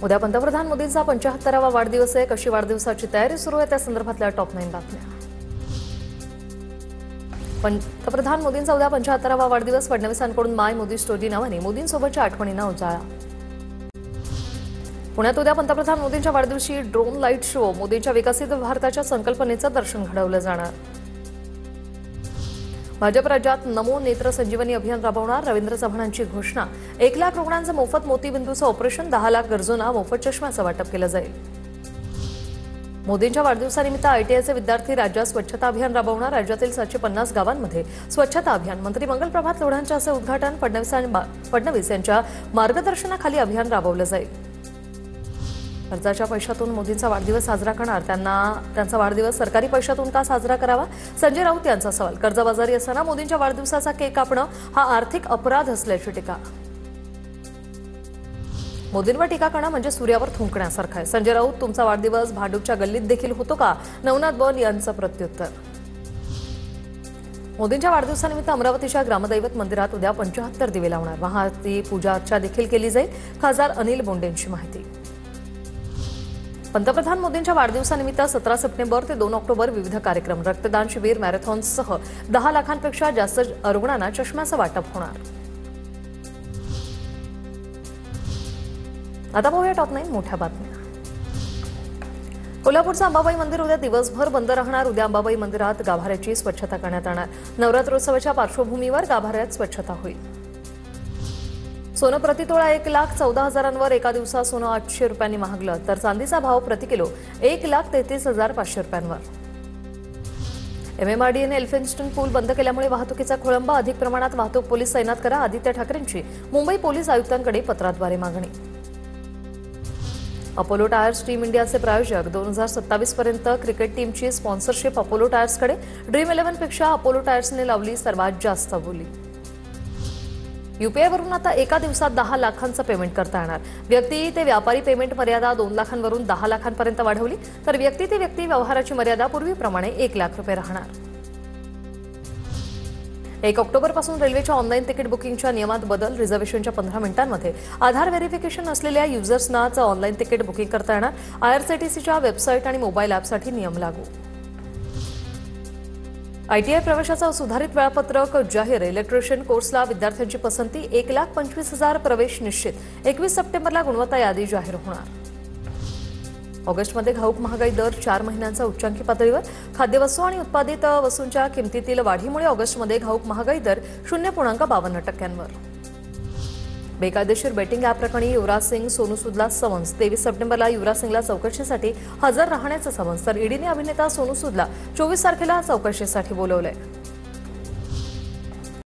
उद्या पंतप्रधान मोदींचा 75वा वाढदिवस आहे. कशी वाढदिवसाची तयारी सुरू आहे त्या संदर्भातल्या टॉप 9 बातम्या. पंतप्रधान मोदींचा उद्या 75वा वाढदिवस. फडणवीसांकडून माय मोदी स्टोरी नावाने मोदींसोबतच्या आठवणींना उजाळा. पुण्यात उद्या पंतप्रधान मोदींच्या वाढदिवशी ड्रोन लाईट शो. मोदींच्या विकसित भारताच्या संकल्पनेचं दर्शन घडवलं जाणार. भाजप राज्यात नमो नेत्र संजीवनी अभियान राबवणार. रवींद्र चव्हाणांची घोषणा. 1 लाख रुग्णांचं मोफत मोतीबिंदूचं ऑपरेशन. 10 लाख गरजूंना मोफत चष्म्याचं वाटप केलं जाईल. मोदींच्या वाढदिवसानिमित्त आयटीआयचे विद्यार्थी राज्यात स्वच्छता अभियान राबवणार. राज्यातील 750 गावांमध्ये स्वच्छता अभियान. मंत्री मंगल प्रभात लोढांच्या हस्ते उद्घाटन. फडणवीस यांच्या मार्गदर्शनाखाली अभियान राबवलं जाईल. कर्जाच्या पैशातून मोदींचा वाढदिवस साजरा करणार. त्यांचा वाढदिवस सरकारी पैशातून का साजरा करावा? संजय राऊत यांचा सवाल. कर्जबाजारी असताना मोदींच्या वाढदिवसाचा केक कापणं हा आर्थिक अपराध असल्याची टीका. मोदींवर टीका करणं म्हणजे सूर्यावर थुंकण्यासारखं आहे. संजय राऊत. तुमचा वाढदिवस भांडूपच्या गल्लीत देखील होतो का? नवनाथ बन यांचं प्रत्युत्तर. मोदींच्या वाढदिवसानिमित्त अमरावतीच्या ग्रामदैवत मंदिरात उद्या 75 दिवे लावणार. महाआरती पूजा अर्चा देखील केली जाईल. खासदार अनिल बोंडेंची माहिती. पंतप्रधान मोदींच्या वाढदिवसानिमित्त 17 सप्टेंबर ते 2 ऑक्टोबर विविध कार्यक्रम. रक्तदान शिबिर, मॅरेथॉन्ससह 10 लाखांपेक्षा जास्त रुग्णांना चष्म्याचं वाटप होणार. आता पाहूया टॉप 9 मोठ्या बातम्या. कोल्हापूरचं अंबाबाई मंदिर उद्या दिवसभर बंद राहणार. उद्या अंबाबाई मंदिरात गाभाऱ्याची स्वच्छता करण्यात येणार. नवरात्रोत्सवाच्या पार्श्वभूमीवर गाभाऱ्यात स्वच्छता होईल. सोनं प्रतितोळा 1,14,000 एका दिवसात सोनं 800 रुपयांनी महागलं. तर चांदीचा भाव प्रति किलो 1,33,500 रुपयांवर. MMRDAने एल्फिन्स्टन पूल बंद केल्यामुळे वाहतुकीचा खोळंबा. अधिक प्रमाणात वाहतूक पोलीस तैनात करा. आदित्य ठाकरेंची मुंबई पोलीस आयुक्तांकडे पत्राद्वारे मागणी. अपोलो टायर्स टीम इंडियाचे प्रायोजक. 2027 पर्यंत क्रिकेट टीमची स्पॉन्सरशिप अपोलो टायर्सकडे. ड्रीम 11 पेक्षा अपोलो टायर्सने लावली सर्वात जास्त बोली. UPI-वरून आता एका दिवसात 10 लाखांचं पेमेंट करता येणार. व्यक्ती ते व्यापारी पेमेंट मर्यादा 2 लाखांवरून 10 लाखांपर्यंत वाढवली. तर व्यक्ती ते व्यक्ती व्यवहाराची मर्यादा पूर्वीप्रमाणे 1 लाख रुपये राहणार. 1 ऑक्टोबरपासून रेल्वेच्या ऑनलाईन तिकीट बुकिंगच्या नियमात बदल. रिझर्वेशनच्या 15 मिनिटांमध्ये आधार व्हेरिफिकेशन असलेल्या युजर्सनाच ऑनलाईन तिकीट बुकिंग करता येणार. IRCTCच्या वेबसाईट आणि मोबाईल ॲपसाठी नियम लागू. ITI प्रवेशाचं सुधारित वेळापत्रक जाहीर. इलेक्ट्रिशियन कोर्सला विद्यार्थ्यांची पसंती. 1,25,000 प्रवेश निश्चित. 21 सप्टेंबरला गुणवत्ता यादी जाहीर होणार. ऑगस्टमध्ये घाऊक महागाई दर 4 महिन्यांचा उच्चांकी पातळीवर. खाद्यवस्तू आणि उत्पादित वस्तूंच्या किमतीतील वाढीमुळे ऑगस्टमध्ये घाऊक महागाई दर 0.52%. बेकायदेशीर बेटिंग ॲप प्रकरणी युवराज सिंग सोनू सूदला समन्स. 23 सप्टेंबरला युवराज सिंगला चौकशीसाठी हजर राहण्याचं समन्स. तर ईडीने अभिनेता सोनू सूदला 24 तारखेला चौकशीसाठी बोलवलंय.